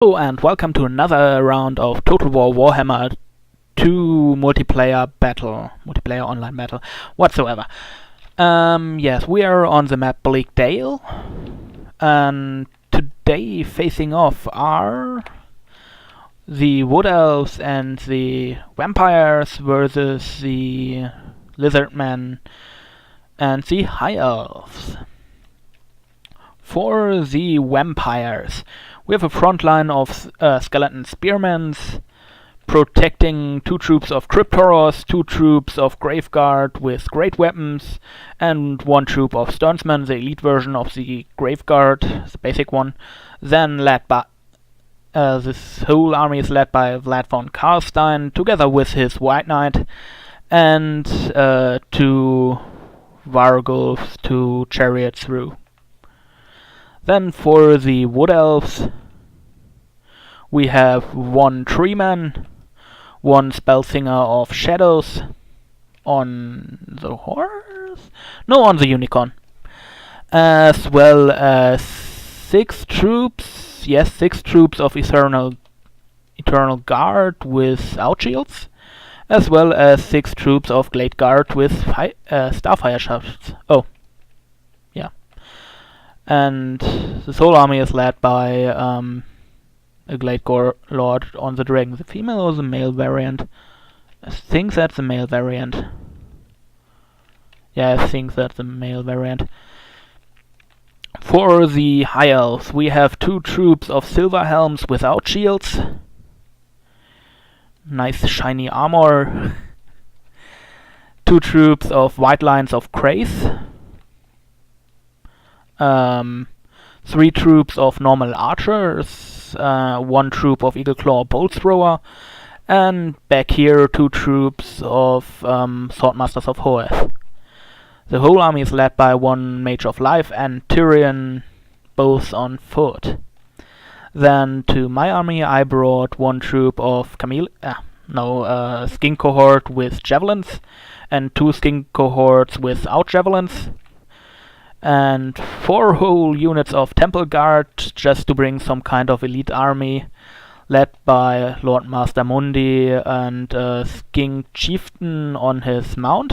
Hello and welcome to another round of Total War Warhammer 2 multiplayer online battle, whatsoever. Yes, we are on the map Bleak Dale, and today facing off are the Wood Elves and the Vampires versus the Lizardmen and the High Elves. For the Vampires, we have a front line of skeleton spearmen protecting 2 troops of Crypt Horrors, 2 troops of Graveguard with great weapons, and 1 troop of Stonesmen, the elite version of the Graveguard, the basic one. Then led by this whole army is led by Vlad von Karlstein, together with his White Knight, and 2 Vargulfs to chariot through. Then for the Wood Elves, we have 1 Treeman, 1 Spellsinger of Shadows on the horse? No, on the Unicorn. As well as 6 troops, yes, 6 troops of Eternal Guard without shields, as well as 6 troops of Glade Guard with Starfire shafts. Oh, yeah. And this whole army is led by a Glade Lord on the Dragon. The female or the male variant? I think that's the male variant. Yeah, I think that's the male variant. For the High Elves, we have 2 troops of Silver Helms without shields. Nice shiny armor. 2 troops of White Lines of Kraith. 3 troops of normal archers, 1 troop of Eagle Claw Bolt Thrower, and back here 2 troops of Swordmasters of Hoeth. The whole army is led by 1 Mage of Life and Tyrion, both on foot. Then to my army I brought 1 troop of Skin Cohort with Javelins, and 2 Skin Cohorts without Javelins, and 4 whole units of Temple Guard, just to bring some kind of elite army, led by Lord Master Mundi and Skink Chieftain on his mount,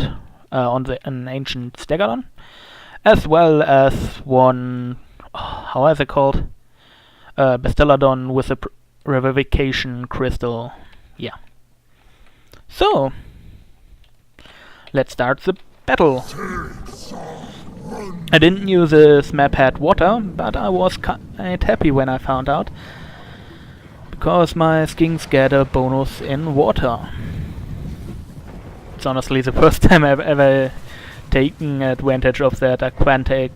an ancient Stegadon, as well as 1, how is it called? Bestelladon with a Revivification Crystal. Yeah. So, let's start the battle. I didn't knew this map had water, but I was quite happy when I found out, because my skinks get a bonus in water. It's honestly the first time I've ever taken advantage of that aquatic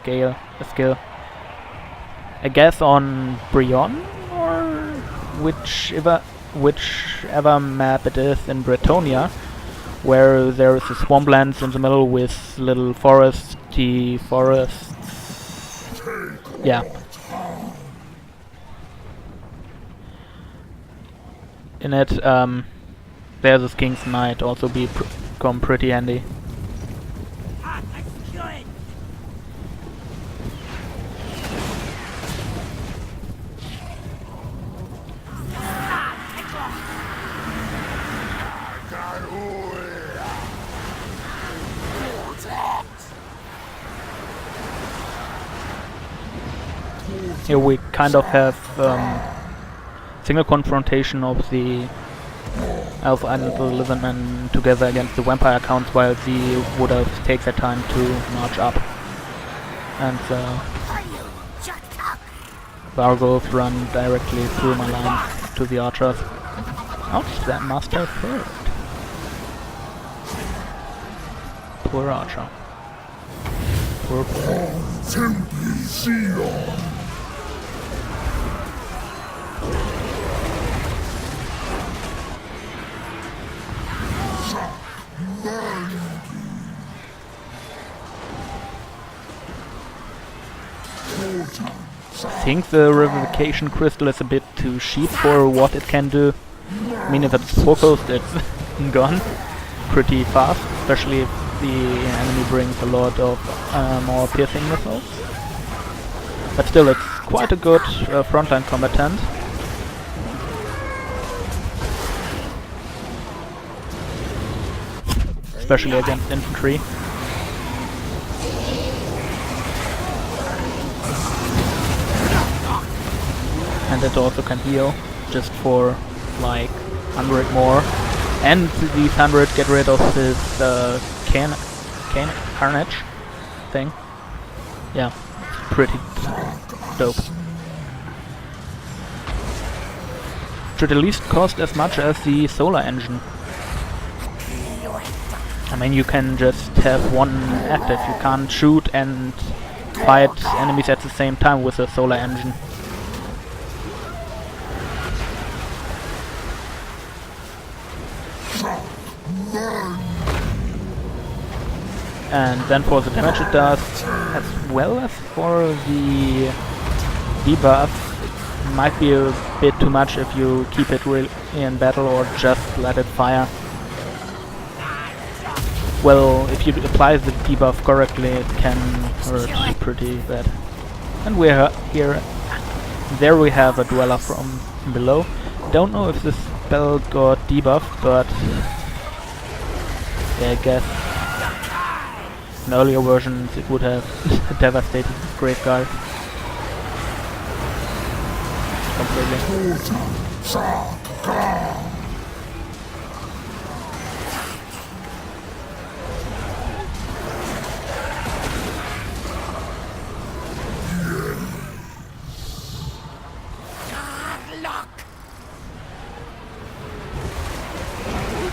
skill. I guess on Brion, or whichever map it is in Bretonia, where there is a swamplands in the middle with little forests. Yeah. In it, there the skinks might also become pretty handy. Here we kind of have single confrontation of the Elf and the Lizardmen together against the Vampire accounts, while the Wood Elves take their time to march up. And Vargulfs run directly through my line to the archers. Ouch, that must have hurt. Poor archer. Poor. I think the Revivification Crystal is a bit too cheap for what it can do. I mean, if it's focused, it's gone pretty fast, especially if the enemy brings a lot of more piercing missiles. But still, it's quite a good frontline combatant. Especially against infantry. And it also can heal, just for like 100 more. And these 100 get rid of this carnage thing. Yeah, pretty dope. Should at least cost as much as the solar engine. I mean, you can just have one active. You can't shoot and fight enemies at the same time with a solar engine. And then for the damage it does, as well as for the debuff, it might be a bit too much if you keep it really in battle or just let it fire. Well, if you apply the debuff correctly, it can hurt pretty bad. And we're here. There we have a Dweller from below. Don't know if this spell got debuffed, but yeah, I guess in earlier versions it would have devastated the Graveguard completely.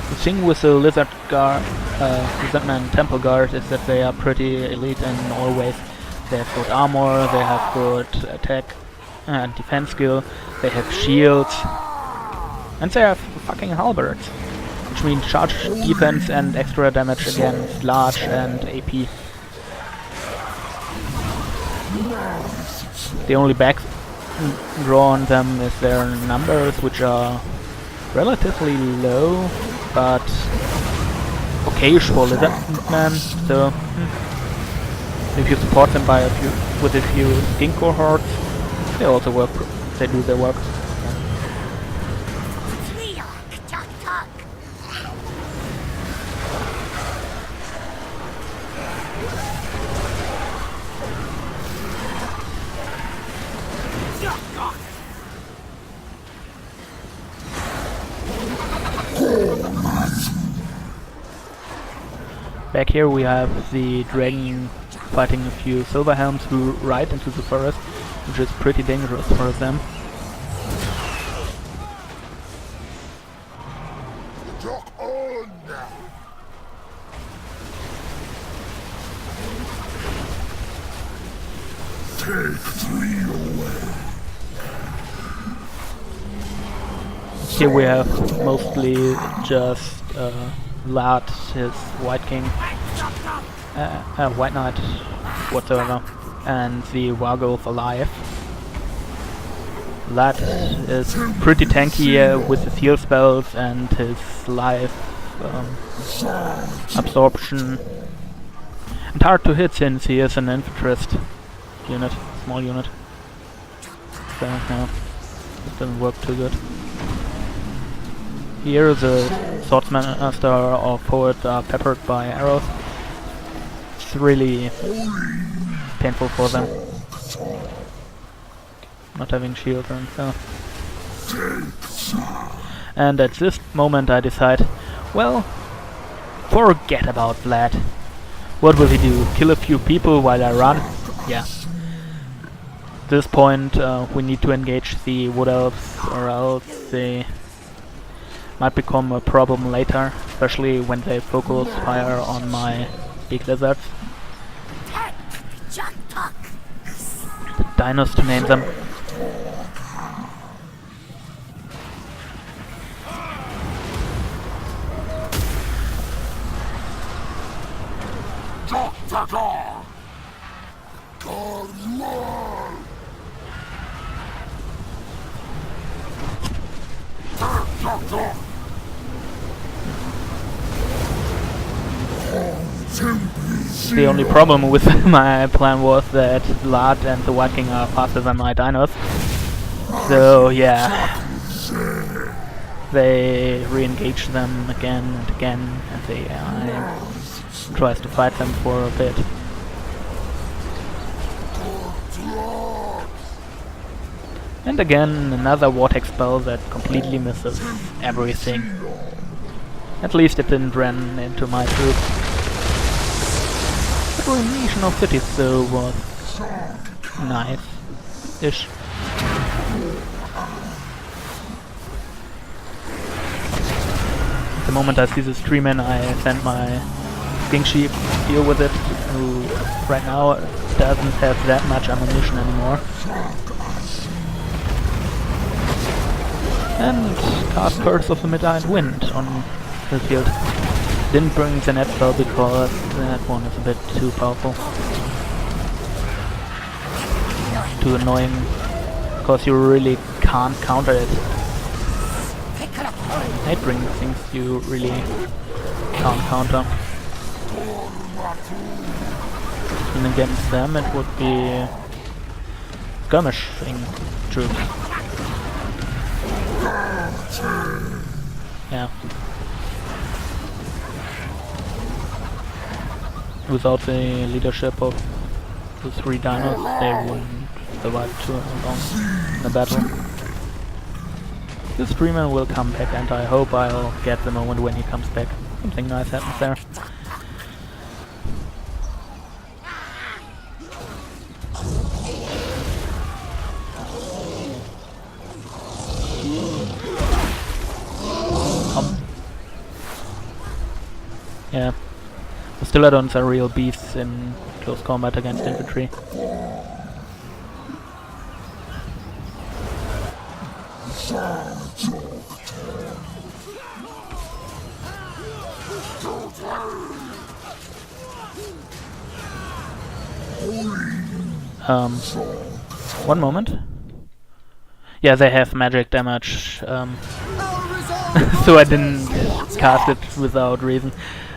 The thing with the Lizardmen Temple Guard is that they are pretty elite in all ways. They have good armor, they have good attack and defense skill, they have shields, and they have fucking halberds, which means charge defense and extra damage against large and AP. The only back draw on them is their numbers, which are relatively low, but okayish for Lizardmen, so if you support them by with a few skin cohorts, they also work. They do their work. Back here we have the dragon fighting a few silver helms who ride into the forest, which is pretty dangerous for them. Here we have mostly just Lad, his White King, White Knight, whatsoever, and the Wargolf alive. Lad is pretty tanky with his heal spells and his life absorption, and hard to hit since he is an infantryist unit, small unit. So no, it doesn't work too good. Here the swordsmaster or poet are peppered by arrows. It's really painful for them. Not having shield and so. And at this moment I decide, well, forget about Vlad. What will he do? Kill a few people while I run? Yeah. At this point we need to engage the Wood Elves, or else they might become a problem later, especially when they focus fire on my big lizards. The dinos, to name them. The only problem with my plan was that Vlad and the White King are faster than my dinos. So yeah, they re-engage them again and again, and the AI tries to fight them for a bit. And again, another vortex spell that completely misses everything. At least it didn't run into my troops. The ruination of cities though was nice-ish. The moment I see the Lizardmen, I send my King Sheep to deal with it, who right now doesn't have that much ammunition anymore. And cast Curse of the Midnight Wind on the field. Didn't bring the net spell because that one is a bit too powerful. Too annoying, because you really can't counter it. It brings things you really can't counter. And against them it would be skirmishing troops. Yeah. Without the leadership of the 3 dinos, they wouldn't survive too long in the battle. This Lizardman will come back, and I hope I'll get the moment when he comes back. Something nice happens there. Yeah. The Stilodons are real beasts in close combat against infantry. One moment. Yeah, they have magic damage, so I didn't cast it without reason.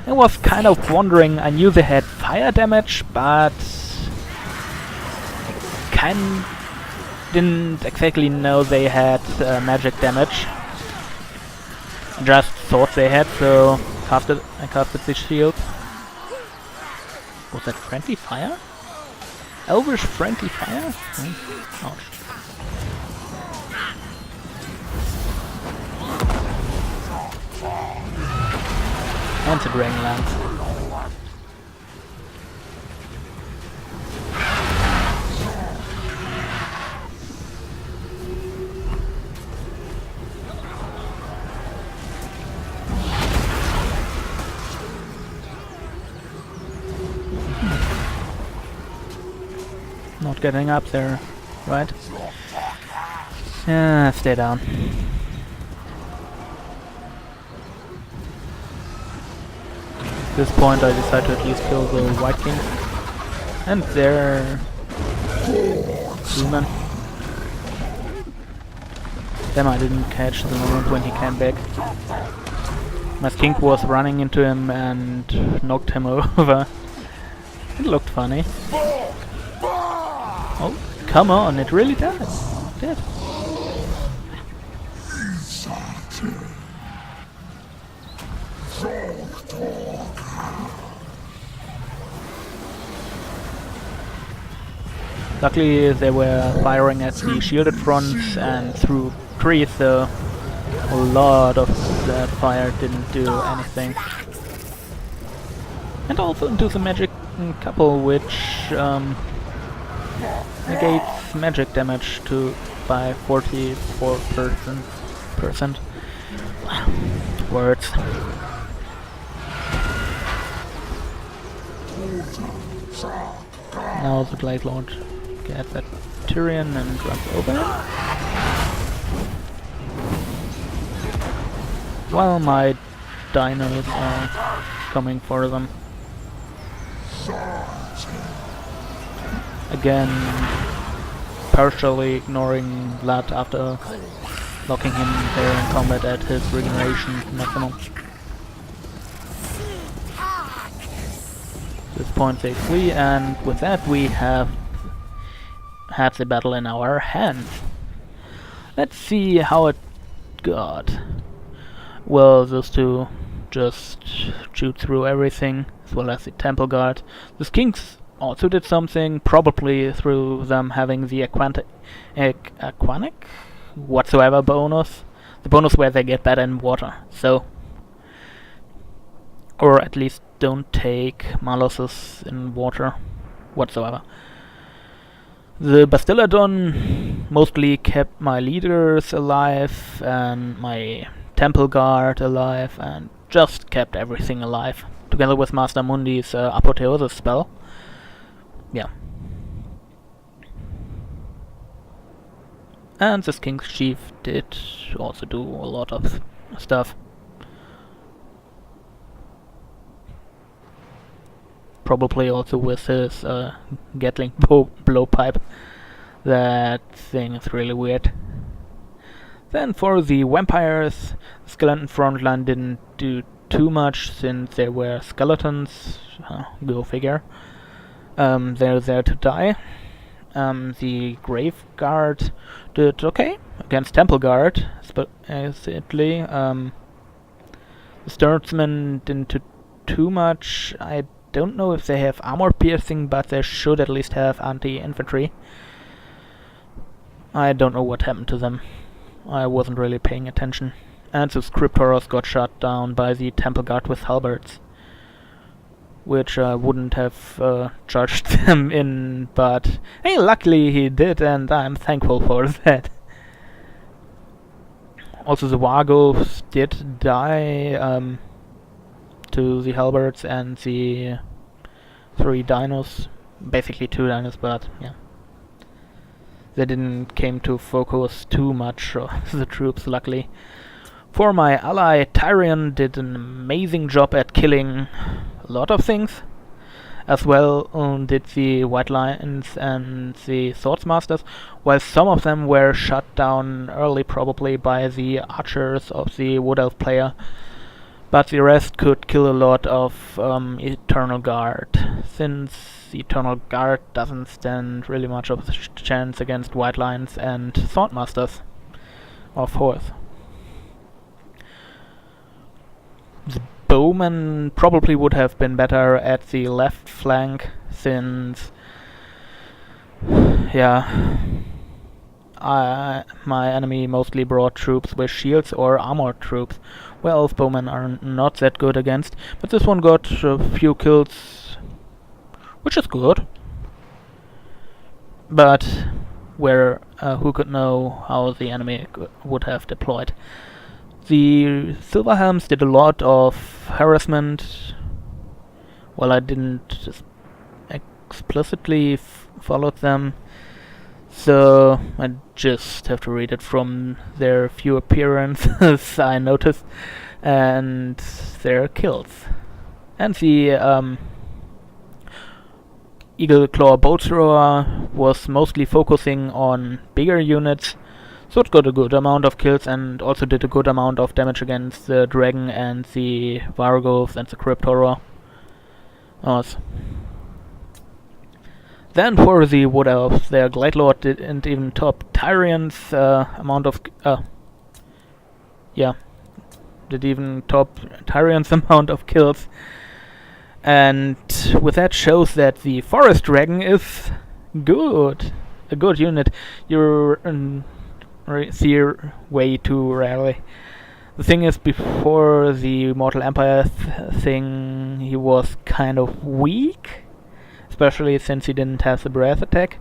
I was kind of wondering, I knew they had fire damage, but didn't exactly know they had magic damage. Just thought they had, so I casted the shield. Was that friendly fire? Elvish friendly fire? Ouch. And the dragon lance. Not getting up there, right? Yeah, stay down. At this point I decide to at least kill the White King. And their human. Damn, I didn't catch the moment when he came back. My skink was running into him and knocked him over. It looked funny. Oh, come on, it really does. It did. Luckily they were firing at the shielded fronts and through trees, so a lot of that fire didn't do anything. And also into the magic couple, which negates magic damage by 44%. Words. Now the Glade Lord gets that Tyrion and runs over him. While my dinos are coming for them. Again, partially ignoring Vlad after locking him there in combat at his regeneration maximum. this point they flee, and with that we have had the battle in our hands. Let's see how it got. Well, those two just shoot through everything, as well as the temple guard. The skinks also did something, probably through them having the aquanic whatsoever bonus. The bonus where they get better in water, so... or at least don't take maluses in water whatsoever. The Bastiladon mostly kept my leaders alive and my temple guard alive and just kept everything alive, together with Master Mundi's Apotheosis spell. Yeah. And the King's Chief did also do a lot of stuff. Probably also with his Gatling blowpipe. That thing is really weird. Then for the vampires, the skeleton frontline didn't do too much since they were skeletons. Go figure. They're there to die. The Grave Guard did okay against Temple Guard, specifically. The Lizardmen didn't do too much. I don't know if they have armor piercing, but they should at least have anti-infantry. I don't know what happened to them. I wasn't really paying attention. And the Scriptoros got shot down by the Temple Guard with halberds, which I wouldn't have charged them in, but hey, luckily he did, and I'm thankful for that. Also the Wargulfs did die to the halberds and the 3 dinos, basically 2 dinos, but yeah. They didn't came to focus too much the troops, luckily. For my ally, Tyrion did an amazing job at killing a lot of things. As well did the White Lions and the Swordsmasters, while some of them were shut down early probably by the archers of the Wood Elf player. But the rest could kill a lot of Eternal Guard, since the Eternal Guard doesn't stand really much of a chance against White Lions and Swordmasters, of course. The Bowmen probably would have been better at the left flank, since, yeah, my enemy mostly brought troops with shields or armored troops. Well, Elf Bowmen are not that good against, but this one got a few kills, which is good. But who could know how the enemy would have deployed? The Silverhelms did a lot of harassment. Well, I didn't explicitly follow them, so I just have to read it from their few appearances I noticed, and their kills. And the Eagle Claw Bolt Thrower was mostly focusing on bigger units, so it got a good amount of kills and also did a good amount of damage against the Dragon and the Vargulfs and the Crypt Horror. Then for the Wood Elves, their Glade Lord didn't even top Tyrion's amount of... did even top Tyrion's amount of kills. And with that shows that the Forest Dragon is good. A good unit. You're see way too rarely. The thing is, before the Mortal Empire thing, he was kind of weak. Especially since he didn't have the breath attack.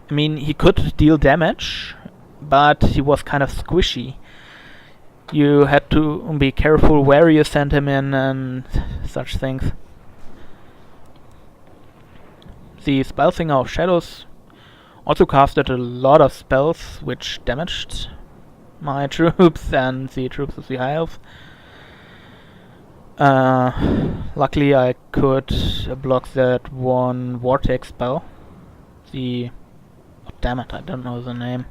I mean, he could deal damage, but he was kind of squishy. You had to be careful where you sent him in and such things. The Spellsinger of Shadows also casted a lot of spells which damaged my troops and the troops of the High Elves. Luckily I could block that one Vortex spell. Oh, damn it, I don't know the name.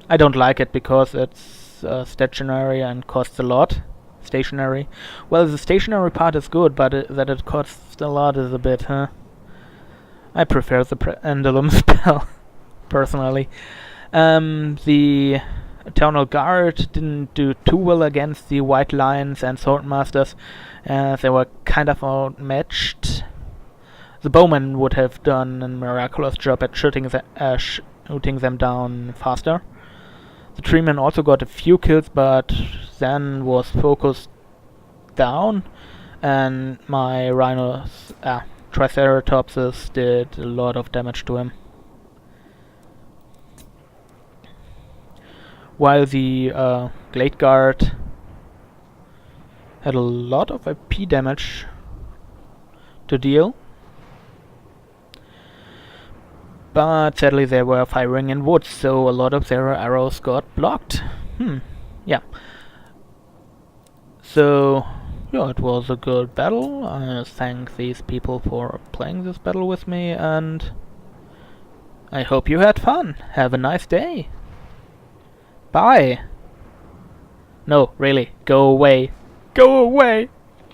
I don't like it because it's stationary and costs a lot. Stationary. Well, the stationary part is good, but that it costs Just a lot is a bit, huh? I prefer the Pendulum spell, personally. The Eternal Guard didn't do too well against the White Lions and Swordmasters. They were kind of outmatched. The Bowmen would have done a miraculous job at shooting them down faster. The Treeman also got a few kills, but then was focused down, and my Triceratopses did a lot of damage to him. While the Glade Guard had a lot of IP damage to deal. But sadly they were firing in woods, so a lot of their arrows got blocked. Yeah. So, yeah, it was a good battle. I thank these people for playing this battle with me, and I hope you had fun. Have a nice day. Bye. No, really, go away. Go away!